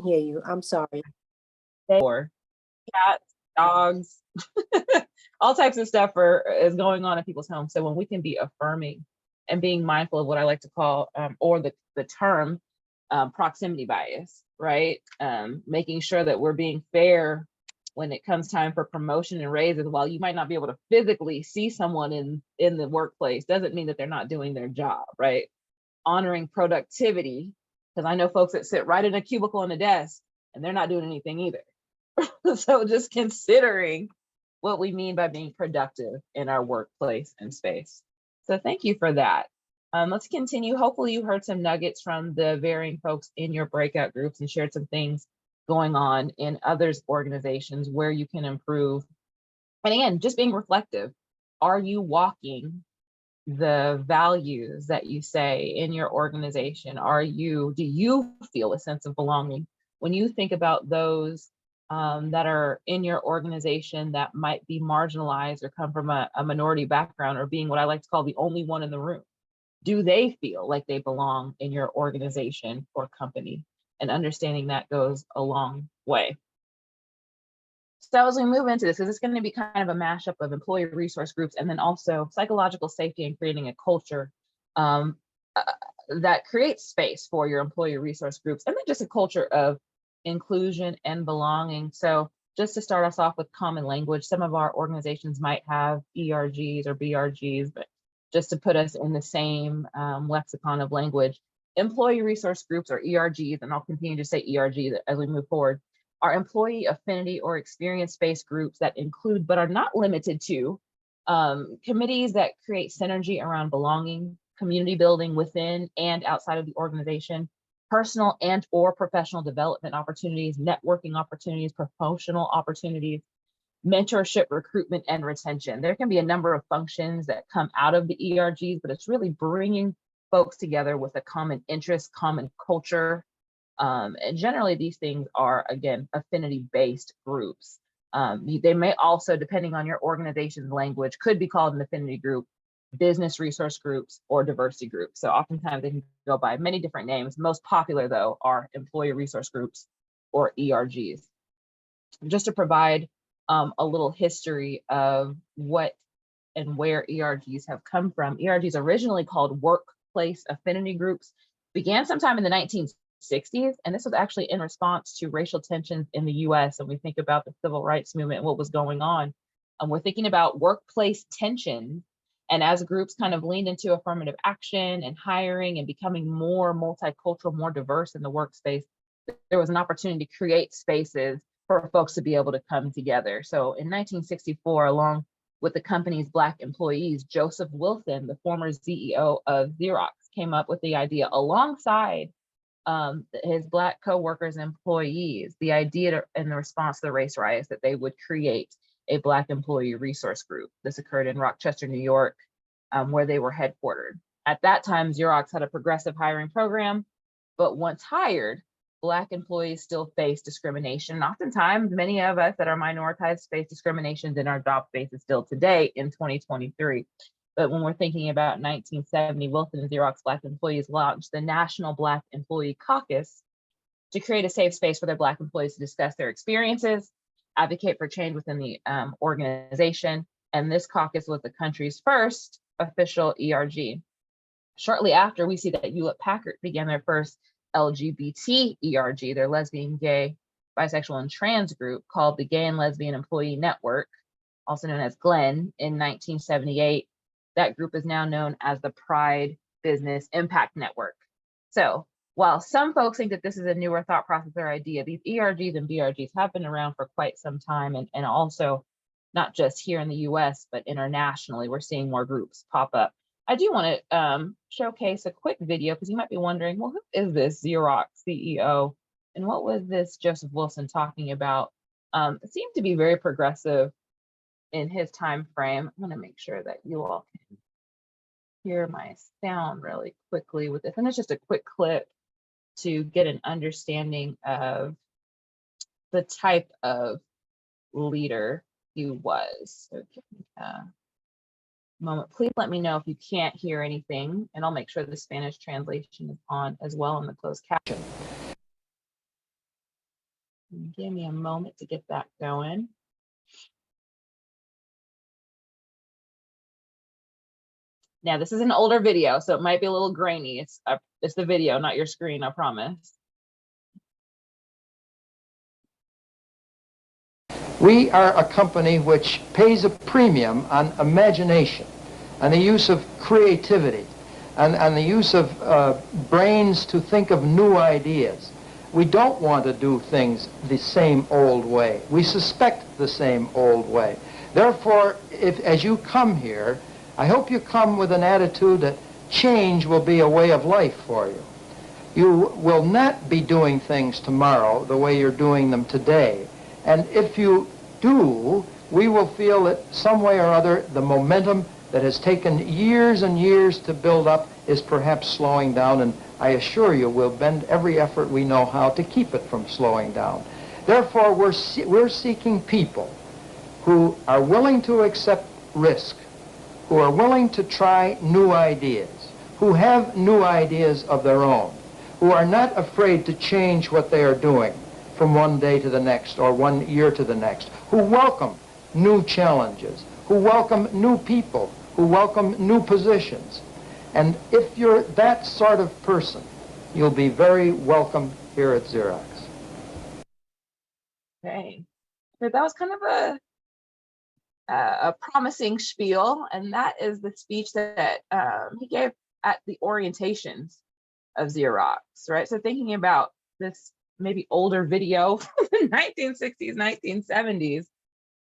Hear you. I'm sorry. Or cats, dogs, all types of stuff is going on in people's homes. So when we can be affirming and being mindful of what I like to call, or the term, proximity bias, right? Making sure that we're being fair when it comes time for promotion and raises. While you might not be able to physically see someone in the workplace, doesn't mean that they're not doing their job, right? Honoring productivity, because I know folks that sit right in a cubicle on a desk and they're not doing anything either. So just considering what we mean by being productive in our workplace and space. So thank you for that. Let's continue. Hopefully you heard some nuggets from the varying folks in your breakout groups and shared some things going on in others' organizations where you can improve. And again, just being reflective. Are you walking the values that you say in your organization? Do you feel a sense of belonging when you think about those that are in your organization that might be marginalized or come from a minority background, or being what I like to call the only one in the room? Do they feel like they belong in your organization or company? And understanding that goes a long way. So as we move into this, because it's going to be kind of a mashup of employee resource groups and then also psychological safety and creating a culture that creates space for your employee resource groups, and then just a culture of inclusion and belonging. So just to start us off with common language, some of our organizations might have ERGs or BRGs, but just to put us in the same lexicon of language, employee resource groups or ERGs, and I'll continue to say ERG as we move forward, are employee affinity or experience-based groups that include, but are not limited to, committees that create synergy around belonging, community building within and outside of the organization, personal and or professional development opportunities, networking opportunities, promotional opportunities, mentorship, recruitment, and retention. There can be a number of functions that come out of the ERGs, but it's really bringing folks together with a common interest, common culture. And generally these things are, again, affinity-based groups. They may also, depending on your organization's language, could be called an affinity group, business resource groups, or diversity groups. So oftentimes they can go by many different names. Most popular, though, are employee resource groups or ERGs. Just to provide a little history of what and where ERGs have come from. ERGs, originally called workplace affinity groups, began sometime in the 1960s, and this was actually in response to racial tensions in the US. And we think about the civil rights movement and what was going on. And we're thinking about workplace tension. And as groups kind of leaned into affirmative action and hiring and becoming more multicultural, more diverse in the workspace, there was an opportunity to create spaces for folks to be able to come together. So in 1964, along with the company's Black employees, Joseph Wilson, the former CEO of Xerox, came up with the idea alongside his Black coworkers and employees, the idea in the response to the race riots that they would create a Black employee resource group. This occurred in Rochester, New York, where they were headquartered. At that time, Xerox had a progressive hiring program, but once hired, Black employees still face discrimination. And oftentimes, many of us that are minoritized face discrimination in our job spaces still today in 2023. But when we're thinking about 1970, Wilson and Xerox Black employees launched the National Black Employee Caucus to create a safe space for their Black employees to discuss their experiences, advocate for change within the organization. And this caucus was the country's first official ERG. Shortly after, we see that Hewlett-Packard began their first LGBT ERG, their lesbian, gay, bisexual, and trans group, called the Gay and Lesbian Employee Network, also known as GLEN, in 1978. That group is now known as the Pride Business Impact Network. So while some folks think that this is a newer thought process or idea, these ERGs and BRGs have been around for quite some time, and also not just here in the US, but internationally, we're seeing more groups pop up. I do want to showcase a quick video, because you might be wondering, well, who is this Xerox CEO? And what was this Joseph Wilson talking about? It seemed to be very progressive in his time frame. I'm going to make sure that you all can hear my sound really quickly with this. And it's just a quick clip to get an understanding of the type of leader he was. So give me a moment. Please let me know if you can't hear anything, and I'll make sure the Spanish translation is on as well in the closed caption. Give me a moment to get that going. Now, this is an older video, so it might be a little grainy. It's the video, not your screen, I promise. We are a company which pays a premium on imagination, on the use of creativity, and the use of brains to think of new ideas. We don't want to do things the same old way. We suspect the same old way. Therefore, as you come here, I hope you come with an attitude that change will be a way of life for you. You will not be doing things tomorrow the way you're doing them today. And if you do, we will feel that some way or other the momentum that has taken years and years to build up is perhaps slowing down, and I assure you we'll bend every effort we know how to keep it from slowing down. Therefore, we're seeking people who are willing to accept risk, who are willing to try new ideas, who have new ideas of their own, who are not afraid to change what they are doing from one day to the next or 1 year to the next, who welcome new challenges, who welcome new people, who welcome new positions. And if you're that sort of person, you'll be very welcome here at Xerox. Okay, so that was kind of a promising spiel, and that is the speech that he gave at the orientations of Xerox, right? So thinking about this maybe older video from the 1960s, 1970s,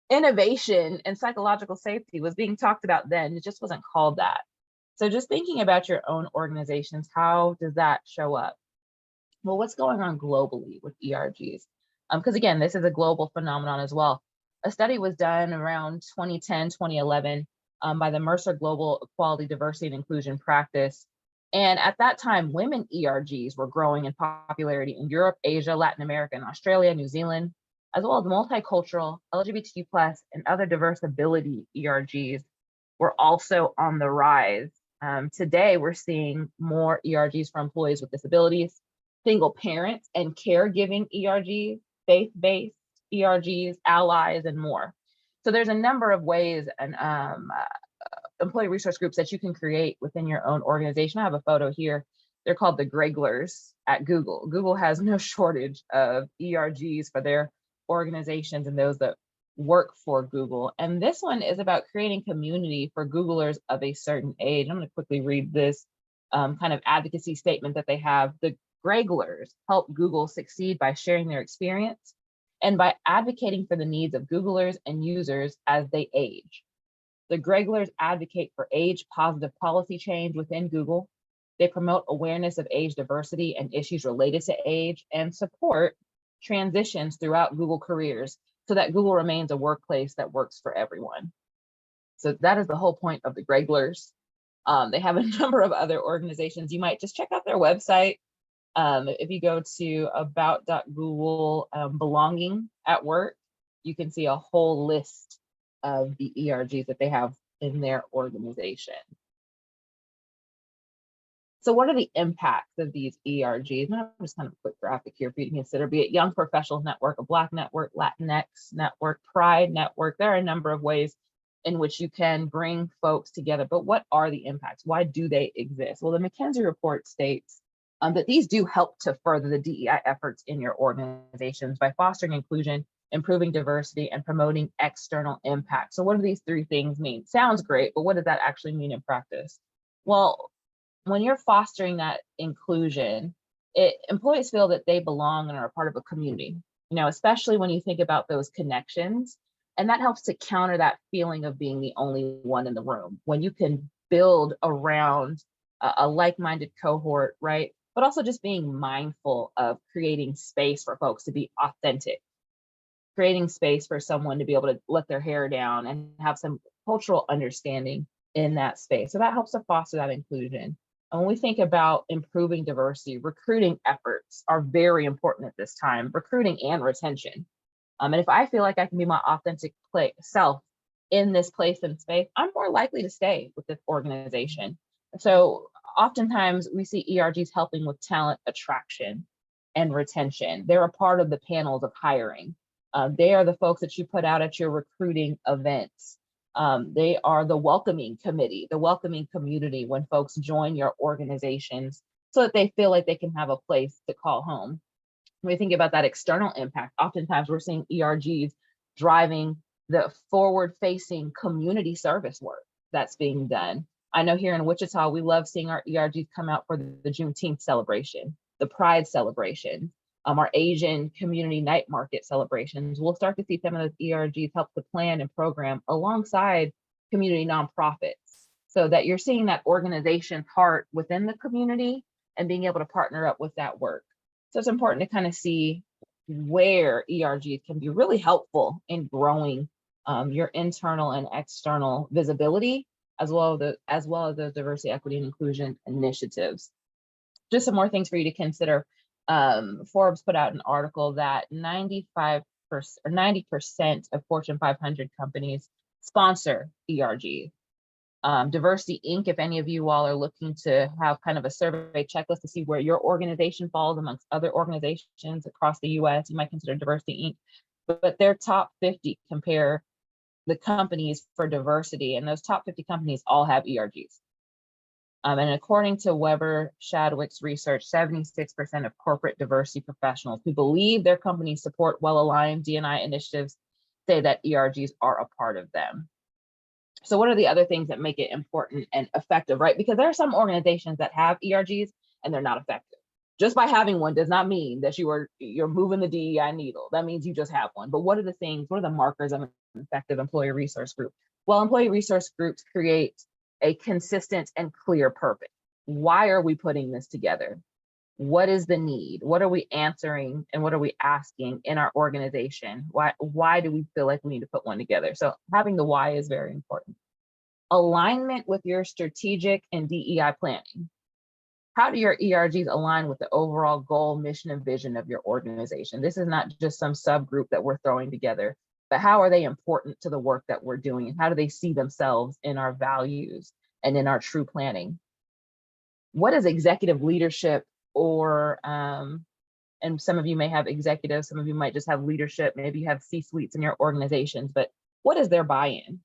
innovation and psychological safety was being talked about then. It just wasn't called that. So just thinking about your own organizations, how does that show up? Well, what's going on globally with ERGs? Because again, this is a global phenomenon as well. A study was done around 2010, 2011 by the Mercer Global Equality, Diversity, and Inclusion Practice. And at that time, women ERGs were growing in popularity in Europe, Asia, Latin America, and Australia, New Zealand, as well as multicultural, LGBTQ+, and other diverse ability ERGs were also on the rise. Today, we're seeing more ERGs for employees with disabilities, single parents and caregiving ERGs, faith-based ERGs, allies, and more. So there's a number of ways and employee resource groups that you can create within your own organization. I have a photo here. They're called the Greglers at Google. Google has no shortage of ERGs for their organizations and those that work for Google. And this one is about creating community for Googlers of a certain age. I'm going to quickly read this kind of advocacy statement that they have. The Greglers help Google succeed by sharing their experience and by advocating for the needs of Googlers and users as they age. The Greglers advocate for age-positive policy change within Google. They promote awareness of age diversity and issues related to age and support transitions throughout Google careers so that Google remains a workplace that works for everyone. So that is the whole point of the Greglers. They have a number of other organizations. You might just check out their website. If you go to about.google belonging at work, you can see a whole list of the ERGs that they have in their organization. So what are the impacts of these ERGs? And I'm just kind of a quick graphic here for you to consider, be it Young Professionals Network, a Black Network, Latinx Network, Pride Network. There are a number of ways in which you can bring folks together, but what are the impacts? Why do they exist? Well, the McKinsey report states that these do help to further the DEI efforts in your organizations by fostering inclusion, improving diversity, and promoting external impact. So what do these three things mean? Sounds great, but what does that actually mean in practice? Well, when you're fostering that inclusion, employees feel that they belong and are a part of a community, especially when you think about those connections. And that helps to counter that feeling of being the only one in the room. When you can build around a like-minded cohort, right? But also just being mindful of creating space for folks to be authentic, creating space for someone to be able to let their hair down and have some cultural understanding in that space. So that helps to foster that inclusion. And when we think about improving diversity, recruiting efforts are very important at this time, recruiting and retention. And if I feel like I can be my authentic self in this place and space, I'm more likely to stay with this organization. So oftentimes we see ERGs helping with talent attraction. and retention. They're a part of the panels of hiring. They are the folks that you put out at your recruiting events. They are the welcoming committee, the welcoming community when folks join your organizations so that they feel like they can have a place to call home. When we think about that external impact, oftentimes we're seeing ERGs driving the forward-facing community service work that's being done. I know here in Wichita, we love seeing our ERGs come out for the Juneteenth celebration, the Pride celebration, our Asian community night market celebrations. We'll start to see some of those ERGs help to plan and program alongside community nonprofits, so that you're seeing that organization's heart within the community and being able to partner up with that work. So it's important to kind of see where ERGs can be really helpful in growing your internal and external visibility, as well as those diversity, equity, and inclusion initiatives. Just some more things for you to consider. Forbes put out an article that 95% or 90% of Fortune 500 companies sponsor ERGs. Diversity Inc., if any of you all are looking to have kind of a survey checklist to see where your organization falls amongst other organizations across the US, you might consider Diversity Inc. But their top 50 compare the companies for diversity, and those top 50 companies all have ERGs. And according to Weber Shadwick's research, 76% of corporate diversity professionals who believe their companies support well-aligned D&I initiatives say that ERGs are a part of them. So what are the other things that make it important and effective, right? Because there are some organizations that have ERGs and they're not effective. Just by having one does not mean that you're moving the DEI needle. That means you just have one. But what are the markers of an effective employee resource group? Well, employee resource groups create a consistent and clear purpose. Why are we putting this together? What is the need? What are we answering and what are we asking in our organization? Why do we feel like we need to put one together? So having the why is very important. Alignment with your strategic and DEI planning. How do your ERGs align with the overall goal, mission, and vision of your organization? This is not just some subgroup that we're throwing together, but how are they important to the work that we're doing? And how do they see themselves in our values and in our true planning? What is executive leadership or, and some of you may have executives, some of you might just have leadership, maybe you have C-suites in your organizations, but what is their buy-in?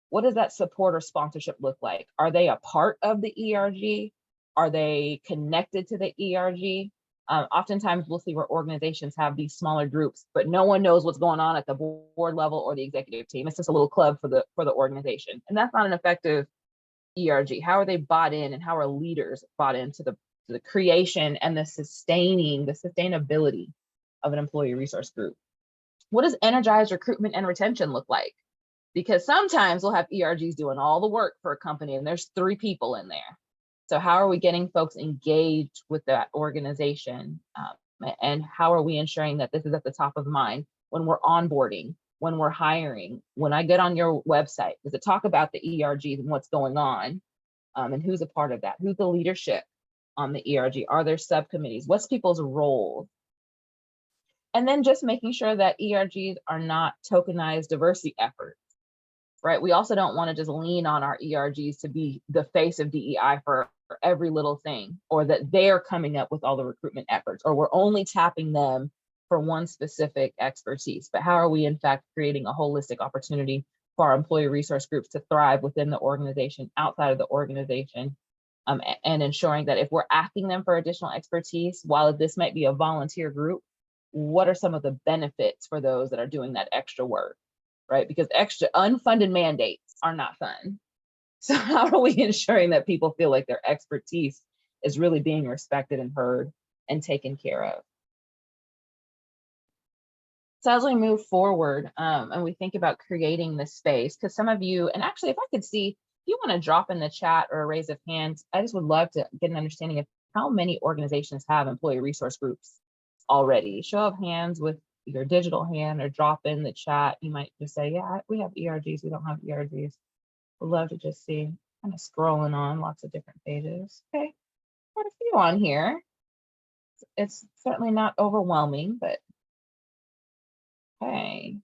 What does that support or sponsorship look like? Are they a part of the ERG? Are they connected to the ERG? Oftentimes we'll see where organizations have these smaller groups, but no one knows what's going on at the board level or the executive team. It's just a little club for the organization. And that's not an effective ERG. How are they bought in and how are leaders bought into the creation and the sustainability of an employee resource group? What does energized recruitment and retention look like? Because sometimes we'll have ERGs doing all the work for a company and there's 3 people in there. So how are we getting folks engaged with that organization? And how are we ensuring that this is at the top of mind when we're onboarding, when we're hiring? When I get on your website, does it talk about the ERGs and what's going on? And who's a part of that? Who's the leadership on the ERG? Are there subcommittees? What's people's roles? And then just making sure that ERGs are not tokenized diversity efforts, right? We also don't want to just lean on our ERGs to be the face of DEI for every little thing, or that they're coming up with all the recruitment efforts, or we're only tapping them for one specific expertise. But how are we in fact creating a holistic opportunity for our employee resource groups to thrive within the organization, outside of the organization, and ensuring that if we're asking them for additional expertise, while this might be a volunteer group, what are some of the benefits for those that are doing that extra work, right? Because extra unfunded mandates are not fun. So how are we ensuring that people feel like their expertise is really being respected and heard and taken care of? So as we move forward and we think about creating this space, because some of you, and actually if I could see, if you want to drop in the chat or a raise of hands, I just would love to get an understanding of how many organizations have employee resource groups already. Show of hands with your digital hand or drop in the chat. You might just say, yeah, we have ERGs, we don't have ERGs. Would love to just see, kind of scrolling on lots of different pages. Okay, quite a few on here. It's certainly not overwhelming, but okay.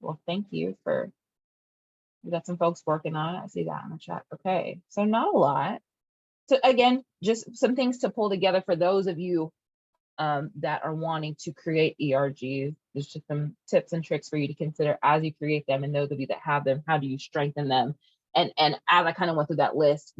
Well, thank you for, we got some folks working on it. I see that in the chat. Okay, so not a lot. So again, just some things to pull together for those of you that are wanting to create ERGs. There's just some tips and tricks for you to consider as you create them, and those of you that have them, how do you strengthen them? And as I kind of went through that list,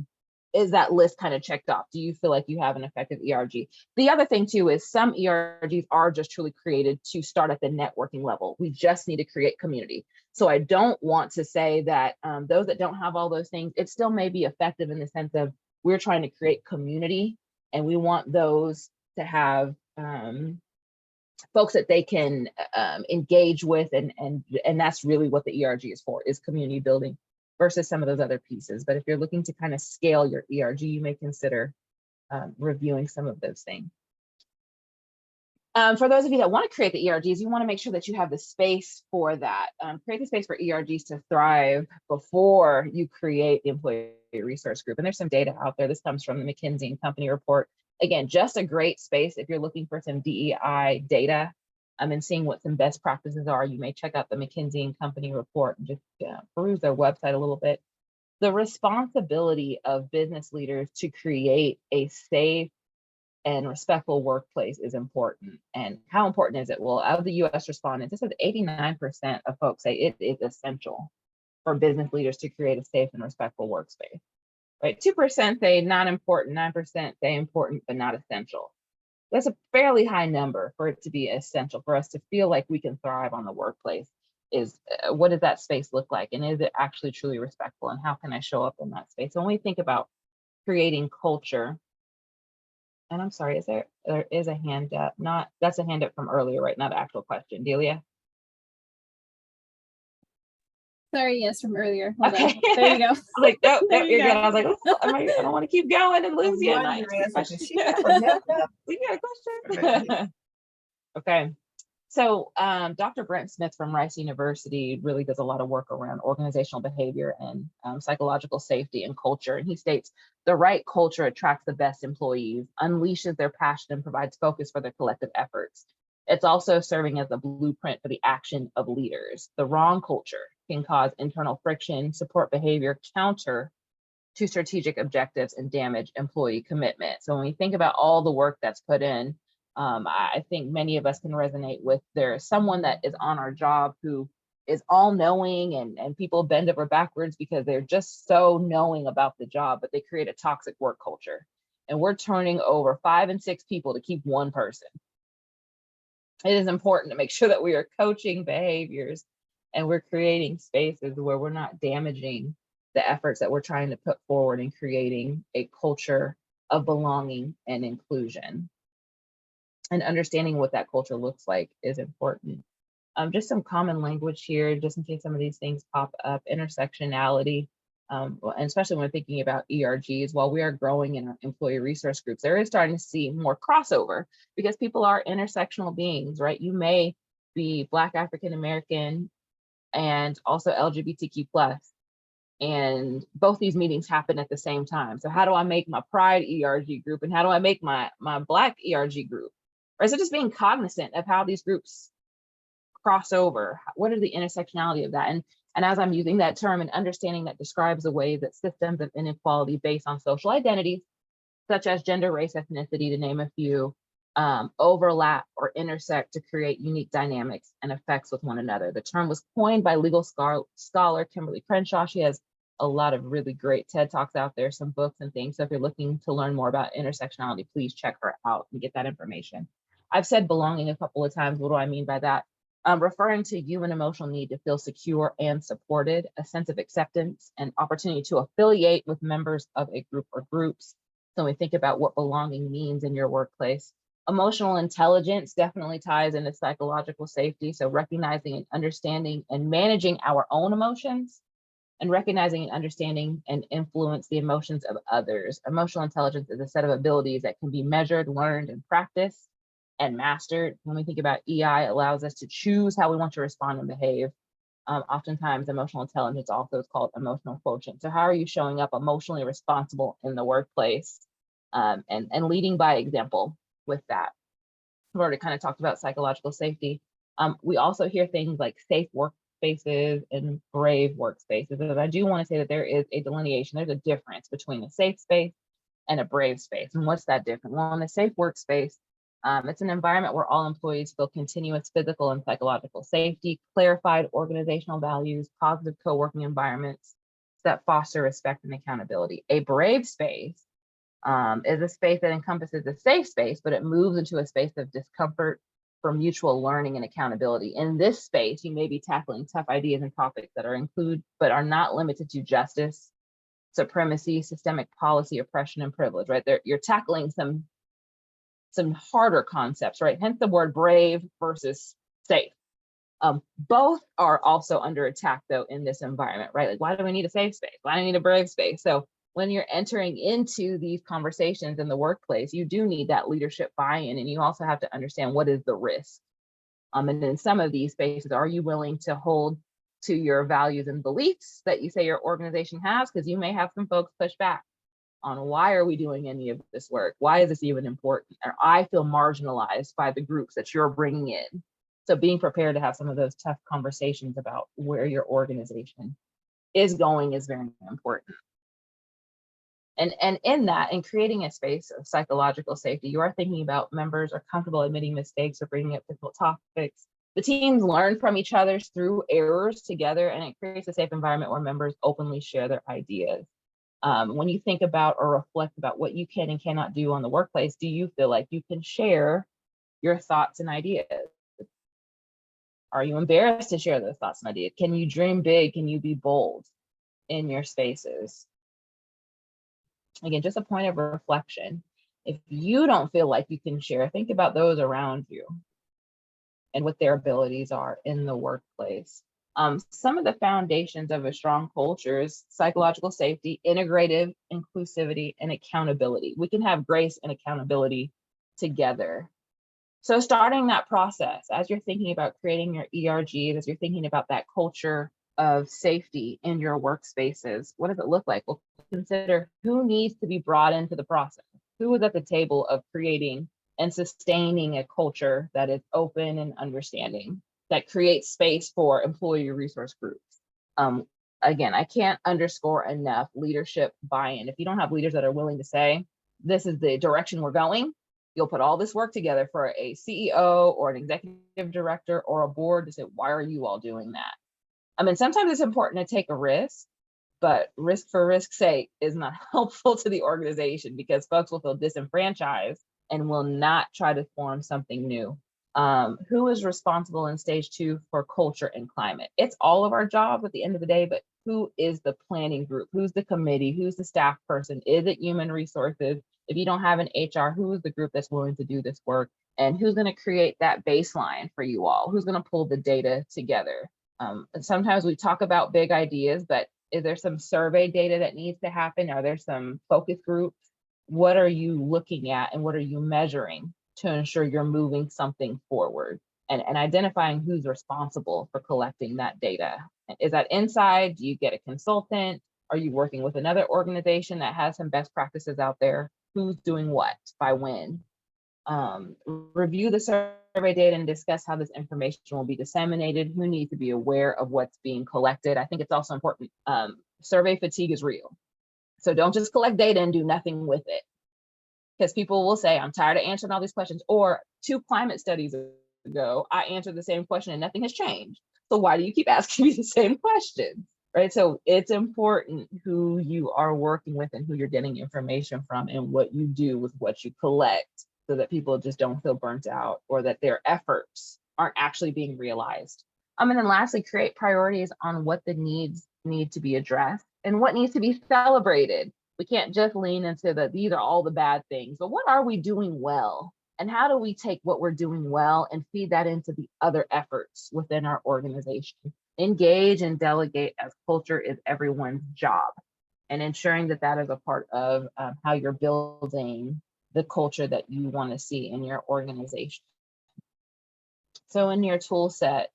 is that list kind of checked off? Do you feel like you have an effective ERG? The other thing too is some ERGs are just truly created to start at the networking level. We just need to create community. So I don't want to say that those that don't have all those things, it still may be effective in the sense of we're trying to create community, and we want those to have folks that they can engage with, and that's really what the ERG is for, is community building versus some of those other pieces. But if you're looking to kind of scale your ERG, you may consider reviewing some of those things. For those of you that want to create the ERGs, you want to make sure that you have the space for that. Create the space for ERGs to thrive before you create the employee resource group. And there's some data out there. This comes from the McKinsey and Company report. Again, just a great space if you're looking for some DEI data and seeing what some best practices are. You may check out the McKinsey and Company report and just peruse their website a little bit. The responsibility of business leaders to create a safe and respectful workplace is important. And how important is it? Well, of the US respondents, it says 89% of folks say it is essential for business leaders to create a safe and respectful workspace. Right, 2% say not important, 9% say important but not essential. That's a fairly high number for it to be essential, for us to feel like we can thrive on the workplace. Is what does that space look like, and is it actually truly respectful, and how can I show up in that space? So when we think about creating culture, and I'm sorry, there is a hand up, that's a hand up from earlier, right? Not an actual question. Delia? Sorry, yes, from earlier. Hold Okay. on. There you go. I was like, oh, There you you're good. go. I was like, oh, I don't want to keep going and lose you. She got her hand up. We got a question. Okay. So Dr. Brent Smith from Rice University really does a lot of work around organizational behavior and psychological safety and culture. And he states, the right culture attracts the best employees, unleashes their passion, and provides focus for their collective efforts. It's also serving as a blueprint for the action of leaders. The wrong culture can cause internal friction, support behavior counter to strategic objectives, and damage employee commitment. So when we think about all the work that's put in, I think many of us can resonate with, there's someone that is on our job who is all knowing, and people bend over backwards because they're just so knowing about the job, but they create a toxic work culture. And we're turning over 5 and 6 people to keep one person. It is important to make sure that we are coaching behaviors and we're creating spaces where we're not damaging the efforts that we're trying to put forward in creating a culture of belonging and inclusion. And understanding what that culture looks like is important. Just some common language here, just in case some of these things pop up. Intersectionality, and especially when we're thinking about ERGs, while we are growing in our employee resource groups, there is starting to see more crossover because people are intersectional beings, right? You may be Black, African American, and also LGBTQ+. And both these meetings happen at the same time. So how do I make my Pride ERG group, and how do I make my Black ERG group? Or is it just being cognizant of how these groups cross over? What is the intersectionality of that? And as I'm using that term and understanding that describes the way that systems of inequality based on social identities, such as gender, race, ethnicity, to name a few, overlap or intersect to create unique dynamics and effects with one another. The term was coined by legal scholar Kimberly Crenshaw. She has a lot of really great TED Talks out there, some books and things. So if you're looking to learn more about intersectionality, please check her out and get that information. I've said belonging a couple of times. What do I mean by that? Referring to human emotional need to feel secure and supported, a sense of acceptance, and opportunity to affiliate with members of a group or groups. So when we think about what belonging means in your workplace. Emotional intelligence definitely ties into psychological safety. So recognizing and understanding and managing our own emotions, and recognizing and understanding and influence the emotions of others. Emotional intelligence is a set of abilities that can be measured, learned, and practiced and mastered. When we think about EI, it allows us to choose how we want to respond and behave. Oftentimes, emotional intelligence also is called emotional quotient. So how are you showing up emotionally responsible in the workplace, and leading by example with that? We've already kind of talked about psychological safety. We also hear things like safe workspaces and brave workspaces. And I do want to say that there is a delineation, there's a difference between a safe space and a brave space. And what's that different? Well, in a safe workspace, it's an environment where all employees feel continuous physical and psychological safety, clarified organizational values, positive co-working environments that foster respect and accountability. A brave space is a space that encompasses a safe space, but it moves into a space of discomfort for mutual learning and accountability. In this space, you may be tackling tough ideas and topics that are included, but are not limited to justice, supremacy, systemic policy, oppression, and privilege, right? You're tackling some harder concepts, right? Hence the word brave versus safe. Both are also under attack though in this environment, right? Like, why do we need a safe space? Why do we need a brave space? So when you're entering into these conversations in the workplace, you do need that leadership buy-in, and you also have to understand what is the risk. And in some of these spaces, are you willing to hold to your values and beliefs that you say your organization has? Because you may have some folks push back on, why are we doing any of this work? Why is this even important? Or I feel marginalized by the groups that you're bringing in. So being prepared to have some of those tough conversations about where your organization is going is very important. And in that, in creating a space of psychological safety, you are thinking about members are comfortable admitting mistakes or bringing up difficult topics. The teams learn from each other through errors together, and it creates a safe environment where members openly share their ideas. When you think about or reflect about what you can and cannot do on the workplace, do you feel like you can share your thoughts and ideas? Are you embarrassed to share those thoughts and ideas? Can you dream big? Can you be bold in your spaces? Again, just a point of reflection. If you don't feel like you can share, think about those around you and what their abilities are in the workplace. Some of the foundations of a strong culture is psychological safety, integrative inclusivity, and accountability. We can have grace and accountability together. So starting that process, as you're thinking about creating your ERGs, as you're thinking about that culture of safety in your workspaces, what does it look like? Well, consider who needs to be brought into the process. Who is at the table of creating and sustaining a culture that is open and understanding, that creates space for employee resource groups. Again, I can't underscore enough leadership buy-in. If you don't have leaders that are willing to say, this is the direction we're going, you'll put all this work together for a CEO or an executive director or a board to say, why are you all doing that? I mean, sometimes it's important to take a risk, but risk for risk's sake is not helpful to the organization, because folks will feel disenfranchised and will not try to form something new. Who is responsible in stage 2 for culture and climate? It's all of our jobs at the end of the day, but who is the planning group? Who's the committee? Who's the staff person? Is it human resources? If you don't have an HR, who is the group that's willing to do this work? And who's going to create that baseline for you all? Who's going to pull the data together? And sometimes we talk about big ideas, but is there some survey data that needs to happen? Are there some focus groups? What are you looking at and what are you measuring to ensure you're moving something forward? And identifying who's responsible for collecting that data. Is that inside? Do you get a consultant? Are you working with another organization that has some best practices out there? Who's doing what by when? Review the survey data and discuss how this information will be disseminated. Who needs to be aware of what's being collected? I think it's also important. Survey fatigue is real. So don't just collect data and do nothing with it. Because people will say, I'm tired of answering all these questions. Or 2 climate studies ago, I answered the same question and nothing has changed. So why do you keep asking me the same question? Right? So it's important who you are working with and who you're getting information from and what you do with what you collect, so that people just don't feel burnt out or that their efforts aren't actually being realized. And then lastly, create priorities on what the needs need to be addressed and what needs to be celebrated. We can't just lean into these are all the bad things, but what are we doing well? And how do we take what we're doing well and feed that into the other efforts within our organization? Engage and delegate, as culture is everyone's job, and ensuring that that is a part of how you're building the culture that you want to see in your organization. So in your tool set,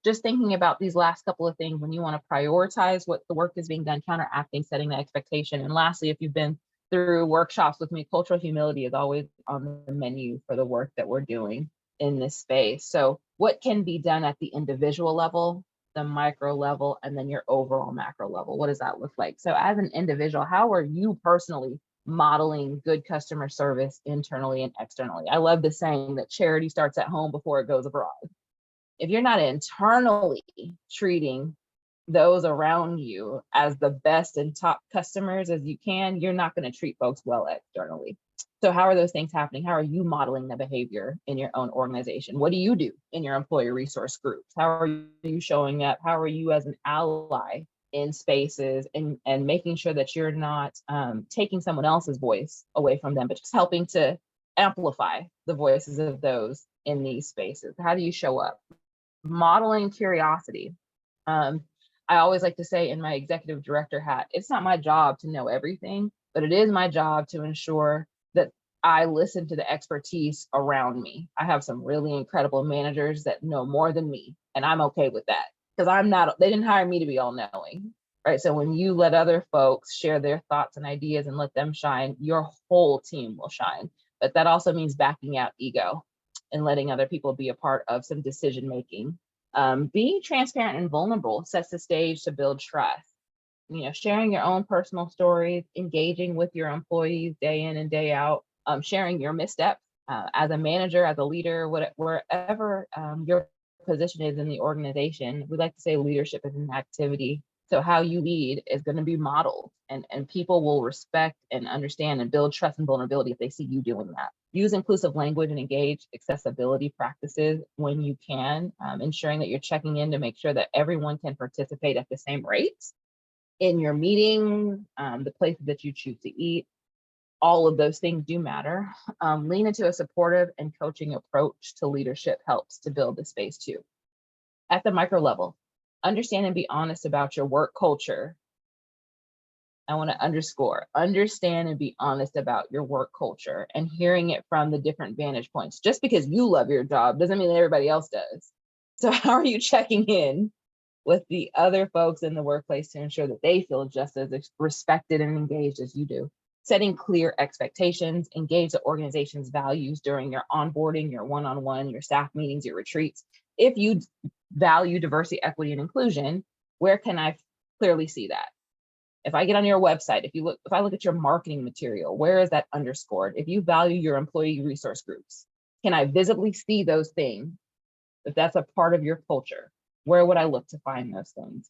just thinking about these last couple of things when you want to prioritize what the work is being done, counteracting, setting the expectation. And lastly, if you've been through workshops with me, cultural humility is always on the menu for the work that we're doing in this space. So what can be done at the individual level, the micro level, and then your overall macro level? What does that look like? So as an individual, how are you personally modeling good customer service internally and externally. I love the saying that charity starts at home before it goes abroad. If you're not internally treating those around you as the best and top customers as you can, you're not going to treat folks well externally. So how are those things happening? How are you modeling the behavior in your own organization? What do you do in your employee resource groups? How are you showing up? How are you as an ally in spaces and making sure that you're not taking someone else's voice away from them, but just helping to amplify the voices of those in these spaces? How do you show up? Modeling curiosity. I always like to say in my executive director hat, it's not my job to know everything, but it is my job to ensure that I listen to the expertise around me. I have some really incredible managers that know more than me, and I'm okay with that because they didn't hire me to be all knowing, right? So when you let other folks share their thoughts and ideas and let them shine, your whole team will shine. But that also means backing out ego and letting other people be a part of some decision-making. Being transparent and vulnerable sets the stage to build trust. Sharing your own personal stories, engaging with your employees day in and day out, sharing your missteps as a manager, as a leader, wherever your position is in the organization. We like to say leadership is an activity. So how you lead is going to be modeled, and people will respect and understand and build trust and vulnerability if they see you doing that. Use inclusive language and engage accessibility practices when you can, ensuring that you're checking in to make sure that everyone can participate at the same rates in your meeting, the places that you choose to eat. All of those things do matter. Lean into a supportive and coaching approach to leadership helps to build the space too. At the micro level, understand and be honest about your work culture. I want to underscore, understand and be honest about your work culture and hearing it from the different vantage points. Just because you love your job doesn't mean that everybody else does. So how are you checking in with the other folks in the workplace to ensure that they feel just as respected and engaged as you do? Setting clear expectations, engage the organization's values during your onboarding, your one-on-one, your staff meetings, your retreats. If you value diversity, equity, and inclusion, where can I clearly see that? If I get on your website, if I look at your marketing material, where is that underscored? If you value your employee resource groups, can I visibly see those things? If that's a part of your culture, where would I look to find those things?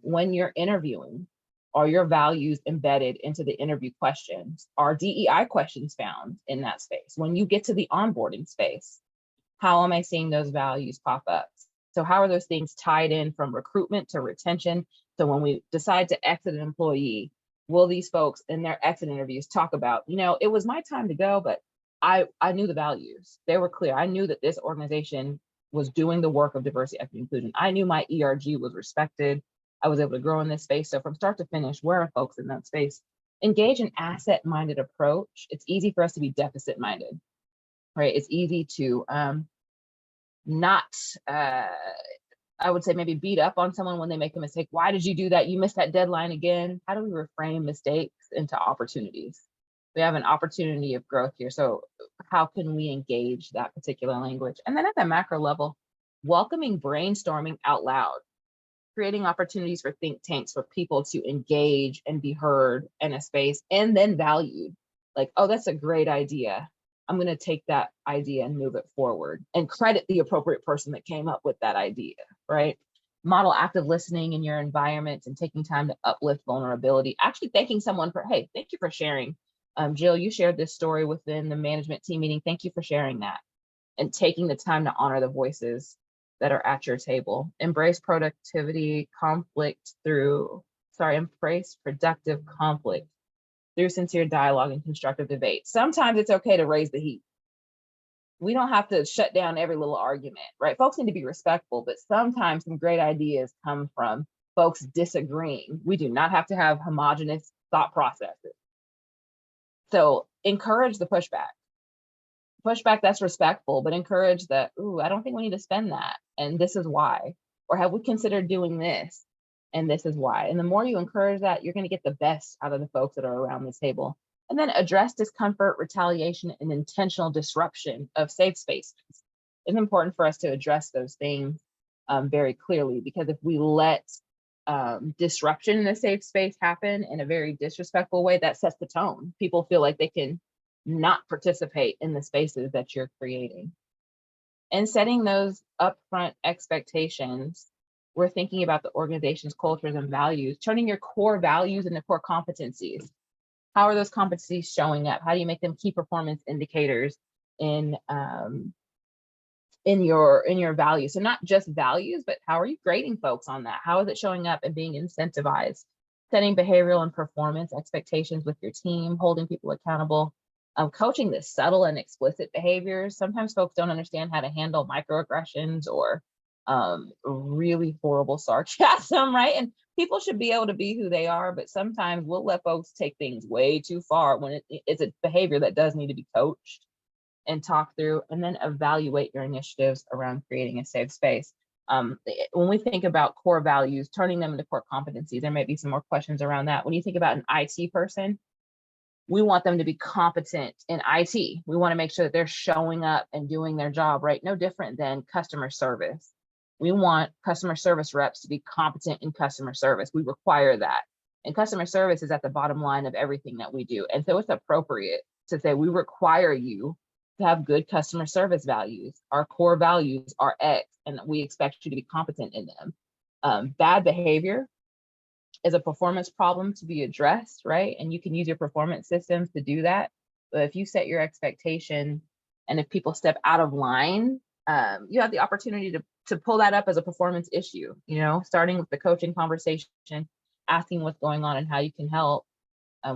When you're interviewing, are your values embedded into the interview questions? Are DEI questions found in that space? When you get to the onboarding space, how am I seeing those values pop up? So how are those things tied in from recruitment to retention? So when we decide to exit an employee, will these folks in their exit interviews talk about, it was my time to go, but I knew the values. They were clear. I knew that this organization was doing the work of diversity, equity, inclusion. I knew my ERG was respected. I was able to grow in this space. So from start to finish, where are folks in that space? Engage an asset-minded approach. It's easy for us to be deficit-minded, right? It's easy to not, I would say maybe beat up on someone when they make a mistake. Why did you do that? You missed that deadline again. How do we reframe mistakes into opportunities? We have an opportunity of growth here. So how can we engage that particular language? And then at the macro level, welcoming brainstorming out loud, creating opportunities for think tanks for people to engage and be heard in a space and then valued. Like, oh, that's a great idea. I'm going to take that idea and move it forward and credit the appropriate person that came up with that idea, right? Model active listening in your environment and taking time to uplift vulnerability. Actually thanking someone for, hey, thank you for sharing. Jill, you shared this story within the management team meeting. Thank you for sharing that. And taking the time to honor the voices that are at your table. Embrace productive conflict through sincere dialogue and constructive debate. Sometimes it's okay to raise the heat. We don't have to shut down every little argument, right? Folks need to be respectful, but sometimes some great ideas come from folks disagreeing. We do not have to have homogenous thought processes. So encourage the pushback. Pushback that's respectful, but encourage that, ooh, I don't think we need to spend that. And this is why. Or have we considered doing this? And this is why. And the more you encourage that, you're going to get the best out of the folks that are around this table. And then address discomfort, retaliation, and intentional disruption of safe spaces. It's important for us to address those things very clearly, because if we let disruption in a safe space happen in a very disrespectful way, that sets the tone. People feel like they can not participate in the spaces that you're creating. And setting those upfront expectations, we're thinking about the organization's cultures and values, turning your core values into core competencies. How are those competencies showing up? How do you make them key performance indicators in your values? So not just values, but how are you grading folks on that? How is it showing up and being incentivized? Setting behavioral and performance expectations with your team, holding people accountable, coaching the subtle and explicit behaviors. Sometimes folks don't understand how to handle microaggressions or really horrible sarcasm, right? And people should be able to be who they are, but sometimes we'll let folks take things way too far when it's a behavior that does need to be coached and talk through, and then evaluate your initiatives around creating a safe space. When we think about core values, turning them into core competencies, there might be some more questions around that. When you think about an IT person, we want them to be competent in IT. We want to make sure that they're showing up and doing their job, right? No different than customer service. We want customer service reps to be competent in customer service. We require that. And customer service is at the bottom line of everything that we do. And so it's appropriate to say we require you to have good customer service values. Our core values are X, and we expect you to be competent in them. Bad behavior is a performance problem to be addressed, right? And you can use your performance systems to do that. But if you set your expectation, and if people step out of line, you have the opportunity to pull that up as a performance issue, starting with the coaching conversation, asking what's going on and how you can help.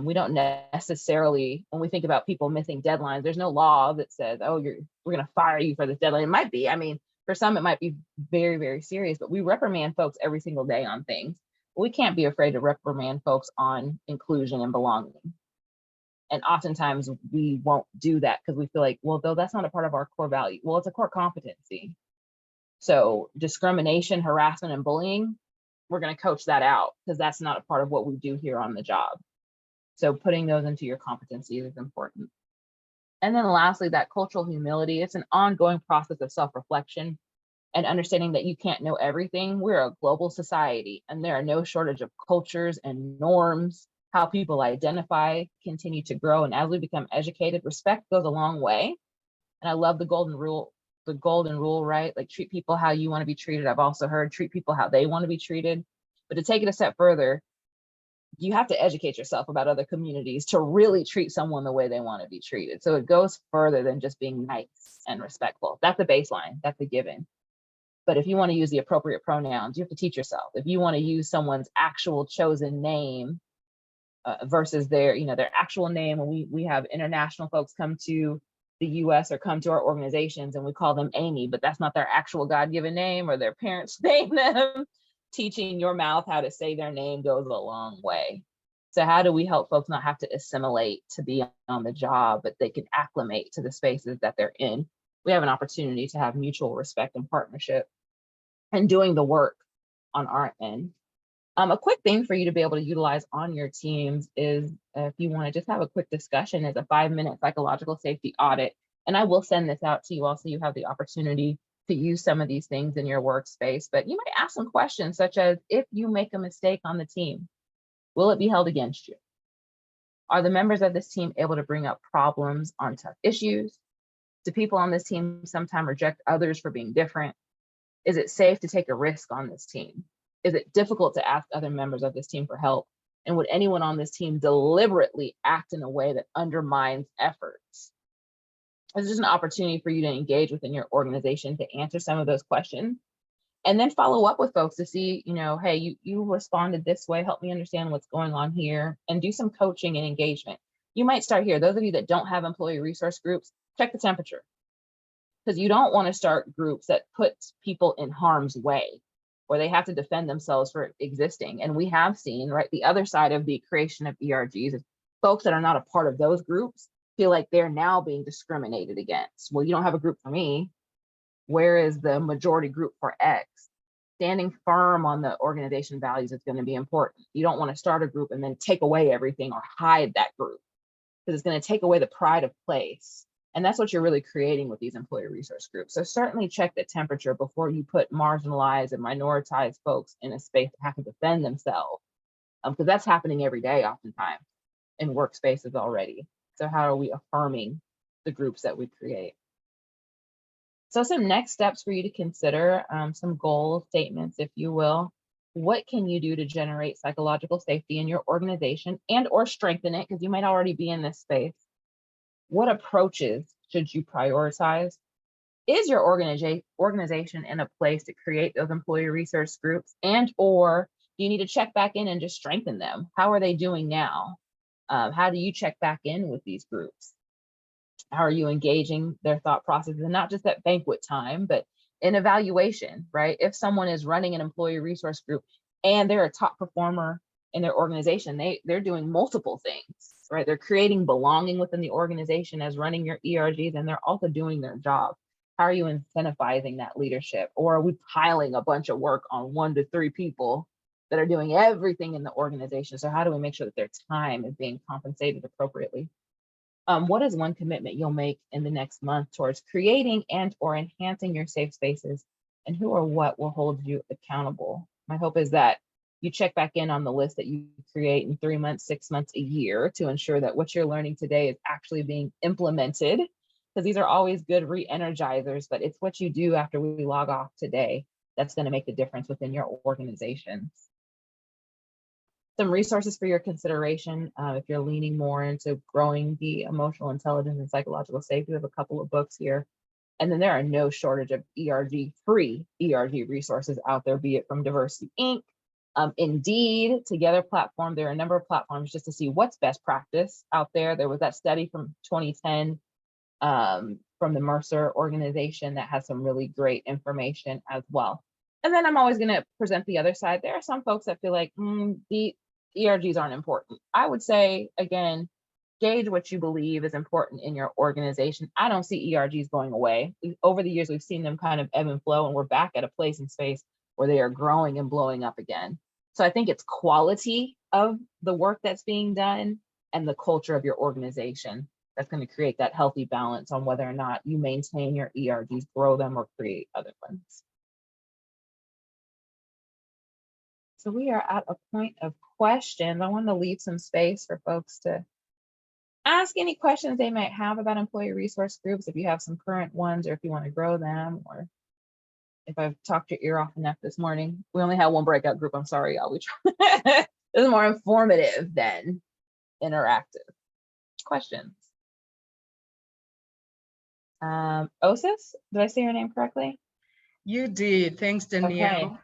We don't necessarily, when we think about people missing deadlines, there's no law that says, oh, we're going to fire you for this deadline. It might be, for some, it might be very, very serious, but we reprimand folks every single day on things. We can't be afraid to reprimand folks on inclusion and belonging. And oftentimes we won't do that because we feel like, well, though that's not a part of our core value. Well, it's a core competency. So discrimination, harassment, and bullying, we're going to coach that out because that's not a part of what we do here on the job. So putting those into your competencies is important. And then lastly, that cultural humility. It's an ongoing process of self-reflection and understanding that you can't know everything. We're a global society, and there are no shortage of cultures and norms. How people identify continue to grow. And as we become educated, respect goes a long way. And I love the golden rule, right? Like treat people how you want to be treated. I've also heard treat people how they want to be treated. But to take it a step further, you have to educate yourself about other communities to really treat someone the way they want to be treated. So it goes further than just being nice and respectful. That's a baseline, that's a given. But if you want to use the appropriate pronouns, you have to teach yourself. If you want to use someone's actual chosen name versus their actual name, when we have international folks come to the US or come to our organizations and we call them Amy, but that's not their actual God-given name or their parents name them. Teaching your mouth how to say their name goes a long way. So how do we help folks not have to assimilate to be on the job, but they can acclimate to the spaces that they're in? We have an opportunity to have mutual respect and partnership and doing the work on our end. A quick thing for you to be able to utilize on your teams is if you want to just have a quick discussion, is a 5-minute psychological safety audit. And I will send this out to you also. You have the opportunity to use some of these things in your workspace, but you might ask some questions such as, if you make a mistake on the team, will it be held against you? Are the members of this team able to bring up problems on tough issues? Do people on this team sometimes reject others for being different? Is it safe to take a risk on this team? Is it difficult to ask other members of this team for help? And would anyone on this team deliberately act in a way that undermines efforts? This is an opportunity for you to engage within your organization to answer some of those questions, and then follow up with folks to see, hey, you responded this way, help me understand what's going on here, and do some coaching and engagement. You might start here. Those of you that don't have employee resource groups, check the temperature, because you don't want to start groups that put people in harm's way, where they have to defend themselves for existing. And we have seen, right, the other side of the creation of ERGs is folks that are not a part of those groups feel like they're now being discriminated against. Well, you don't have a group for me. Where is the majority group for X? Standing firm on the organization values is going to be important. You don't want to start a group and then take away everything or hide that group, because it's going to take away the pride of place. And that's what you're really creating with these employee resource groups. So certainly check the temperature before you put marginalized and minoritized folks in a space that have to defend themselves, because that's happening every day oftentimes in workspaces already. So how are we affirming the groups that we create? So some next steps for you to consider, some goal statements, if you will. What can you do to generate psychological safety in your organization and or strengthen it? Because you might already be in this space. What approaches should you prioritize? Is your organization in a place to create those employee resource groups, and or do you need to check back in and just strengthen them? How are they doing now? How do you check back in with these groups? How are you engaging their thought processes, and not just at banquet time, but in evaluation, right? If someone is running an employee resource group and they're a top performer in their organization, they're doing multiple things, right? They're creating belonging within the organization as running your ERGs, and they're also doing their job. How are you incentivizing that leadership? Or are we piling a bunch of work on 1 to 3 people that are doing everything in the organization? So how do we make sure that their time is being compensated appropriately? What is one commitment you'll make in the next month towards creating and or enhancing your safe spaces, and who or what will hold you accountable? My hope is that you check back in on the list that you create in 3 months, 6 months, a year, to ensure that what you're learning today is actually being implemented, because these are always good re-energizers, but it's what you do after we log off today that's going to make the difference within your organizations. Some resources for your consideration, if you're leaning more into growing the emotional intelligence and psychological safety. We have a couple of books here. And then there are no shortage of free ERG resources out there, be it from Diversity Inc., Indeed, Together platform. There are a number of platforms just to see what's best practice out there. There was that study from 2010 from the Mercer organization that has some really great information as well. And then I'm always going to present the other side. There are some folks that feel like the ERGs aren't important. I would say, again, gauge what you believe is important in your organization. I don't see ERGs going away. Over the years, we've seen them kind of ebb and flow, and we're back at a place in space where they are growing and blowing up again. So I think it's quality of the work that's being done and the culture of your organization that's going to create that healthy balance on whether or not you maintain your ERGs, grow them, or create other ones. So we are at a point of questions. I want to leave some space for folks to ask any questions they might have about employee resource groups, if you have some current ones, or if you want to grow them, or if I've talked your ear off enough this morning. We only had one breakout group. I'm sorry, y'all. This is more informative than interactive. Questions? Osis, did I say your name correctly? You did. Thanks, Danielle. Okay.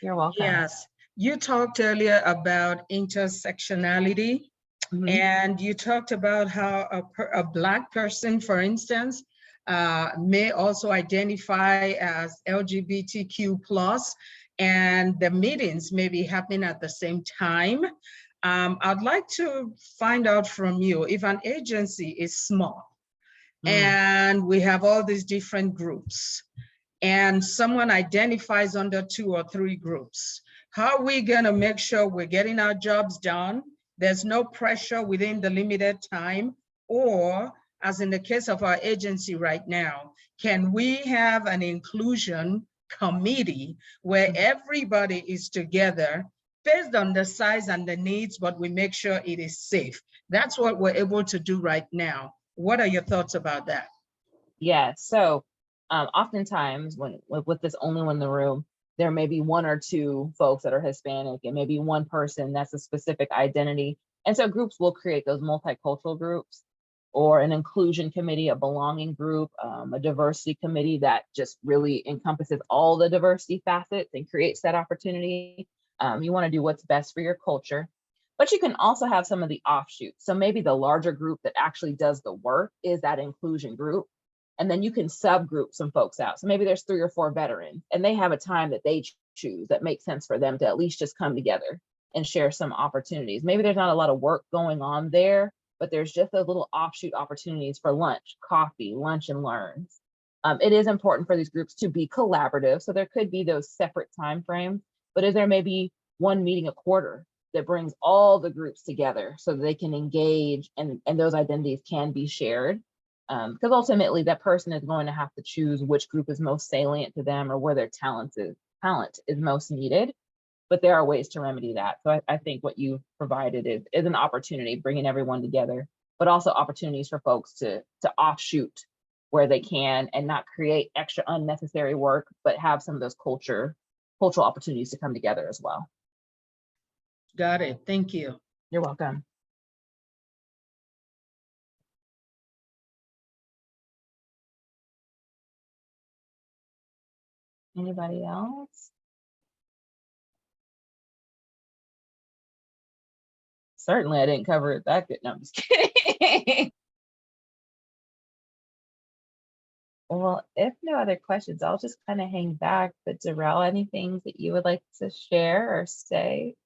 You're welcome. Yes. You talked earlier about intersectionality, and you talked about how a Black person, for instance, may also identify as LGBTQ+, and the meetings may be happening at the same time. I'd like to find out from you, if an agency is small and we have all these different groups, and someone identifies under 2 or 3 groups, how are we going to make sure we're getting our jobs done? There's no pressure within the limited time, or as in the case of our agency right now, can we have an inclusion committee where everybody is together based on the size and the needs, but we make sure it is safe? That's what we're able to do right now. What are your thoughts about that? Yeah, so oftentimes with this only one in the room, there may be 1 or 2 folks that are Hispanic, and maybe 1 person that's a specific identity. And so groups will create those multicultural groups, or an inclusion committee, a belonging group, a diversity committee that just really encompasses all the diversity facets and creates that opportunity. You want to do what's best for your culture, but you can also have some of the offshoots. So maybe the larger group that actually does the work is that inclusion group. And then you can subgroup some folks out. So maybe there's 3 or 4 veterans, and they have a time that they choose that makes sense for them to at least just come together and share some opportunities. Maybe there's not a lot of work going on there, but there's just those little offshoot opportunities for lunch, coffee, lunch and learns. It is important for these groups to be collaborative. So there could be those separate time frames, but is there maybe 1 meeting a quarter that brings all the groups together so that they can engage and those identities can be shared? Because ultimately that person is going to have to choose which group is most salient to them or where their talent is most needed. But there are ways to remedy that. So I think what you provided is an opportunity, bringing everyone together, but also opportunities for folks to offshoot where they can and not create extra unnecessary work, but have some of those cultural opportunities to come together as well. Got it. Thank you. You're welcome. Anybody else? Certainly I didn't cover it that good. No, I'm just kidding. Well, if no other questions, I'll just kind of hang back. But Darrell, anything that you would like to share or say?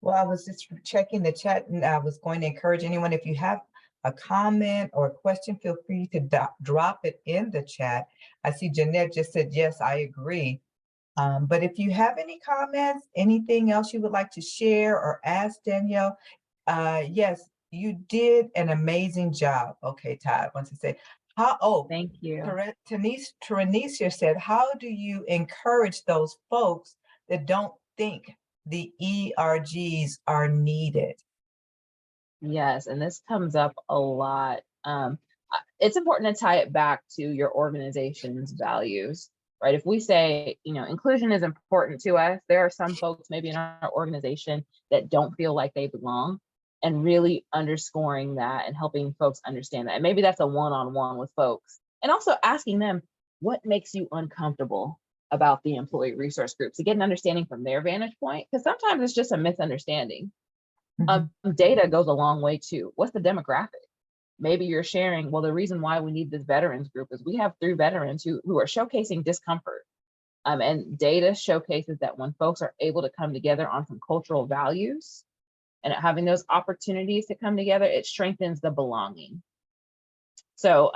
Well, I was just checking the chat and I was going to encourage anyone, if you have a comment or a question, feel free to drop it in the chat. I see Jeanette just said, yes, I agree. But if you have any comments, anything else you would like to share or ask Danielle, yes, you did an amazing job. Okay, Todd wants to say, Thank you. Tanisha said, how do you encourage those folks that don't think the ERGs are needed? Yes, and this comes up a lot. It's important to tie it back to your organization's values, right? If we say, inclusion is important to us, there are some folks maybe in our organization that don't feel like they belong, and really underscoring that and helping folks understand that. And maybe that's a one-on-one with folks, and also asking them, what makes you uncomfortable about the employee resource groups, to get an understanding from their vantage point, because sometimes it's just a misunderstanding. Data goes a long way too. What's the demographic? Maybe you're sharing, well, the reason why we need this veterans group is we have 3 veterans who are showcasing discomfort. And data showcases that when folks are able to come together on some cultural values and having those opportunities to come together, it strengthens the belonging. So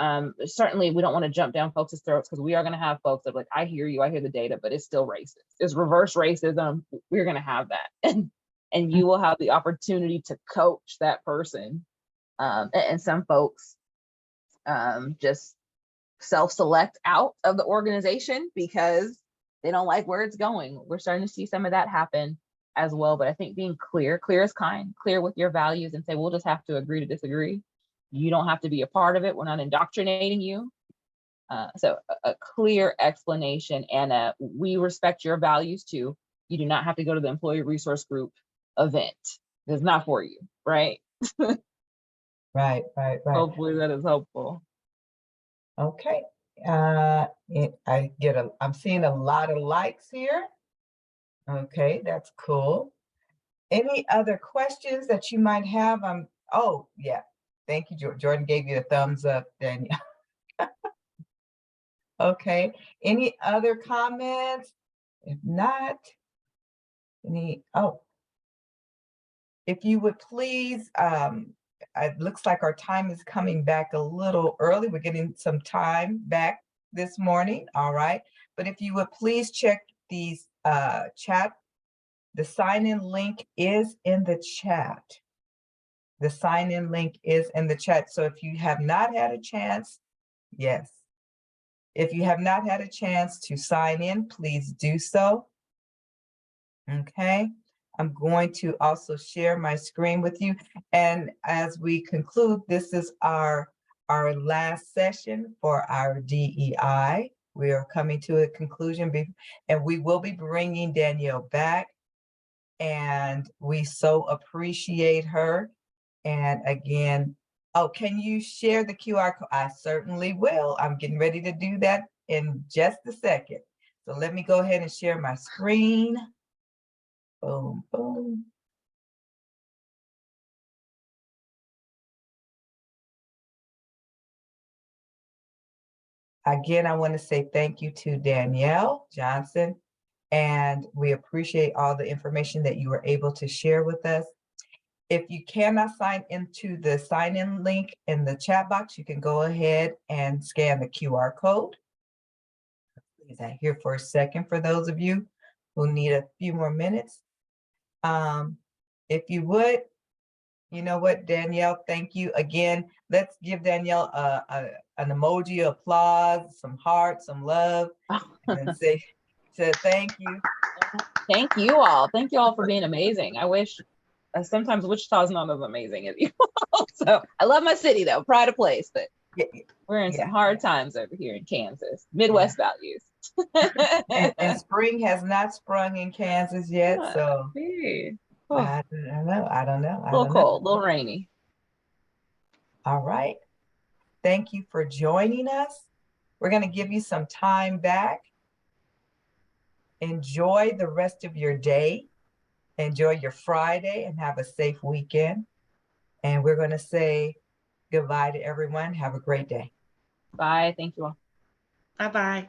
certainly we don't want to jump down folks' throats, because we are going to have folks that are like, I hear you, I hear the data, but it's still racist. It's reverse racism. We're going to have that. And you will have the opportunity to coach that person. And some folks just self-select out of the organization because they don't like where it's going. We're starting to see some of that happen as well. But I think being clear is kind, clear with your values, and say, we'll just have to agree to disagree. You don't have to be a part of it. We're not indoctrinating you. So a clear explanation, and we respect your values too. You do not have to go to the employee resource group event. It's not for you, right? Right. Hopefully that is helpful. Okay. I'm seeing a lot of likes here. Okay, that's cool. Any other questions that you might have? Oh yeah, thank you, Jordan gave you a thumbs up, Danielle. Okay, any other comments? If not, if you would please, it looks like our time is coming back a little early. We're getting some time back this morning, all right? But if you would please check these chat. The sign-in link is in the chat. The sign-in link is in the chat. So if you have not had a chance, yes. If you have not had a chance to sign in, please do so. Okay. I'm going to also share my screen with you. And as we conclude, this is our last session for our DEI. We are coming to a conclusion, and we will be bringing Danielle back. And we so appreciate her. And again, can you share the QR code? I certainly will. I'm getting ready to do that in just a second. So let me go ahead and share my screen. Boom, boom. Again, I want to say thank you to Danielle Johnson, and we appreciate all the information that you were able to share with us. If you cannot sign into the sign-in link in the chat box, you can go ahead and scan the QR code. Is that here for a second for those of you who need a few more minutes? If you would, you know what, Danielle, thank you again. let's give Danielle an emoji, applause, some hearts, some love, and say thank you. Thank you all. Thank you all for being amazing. I wish sometimes Wichita's not as amazing as you all. So I love my city though, pride of place, but we're in some hard times over here in Kansas. Midwest values. And spring has not sprung in Kansas yet, so I don't know. A little cold, a little rainy. All right. Thank you for joining us. We're going to give you some time back. Enjoy the rest of your day. Enjoy your Friday and have a safe weekend. And we're going to say goodbye to everyone. Have a great day. Bye. Thank you all. Bye-bye.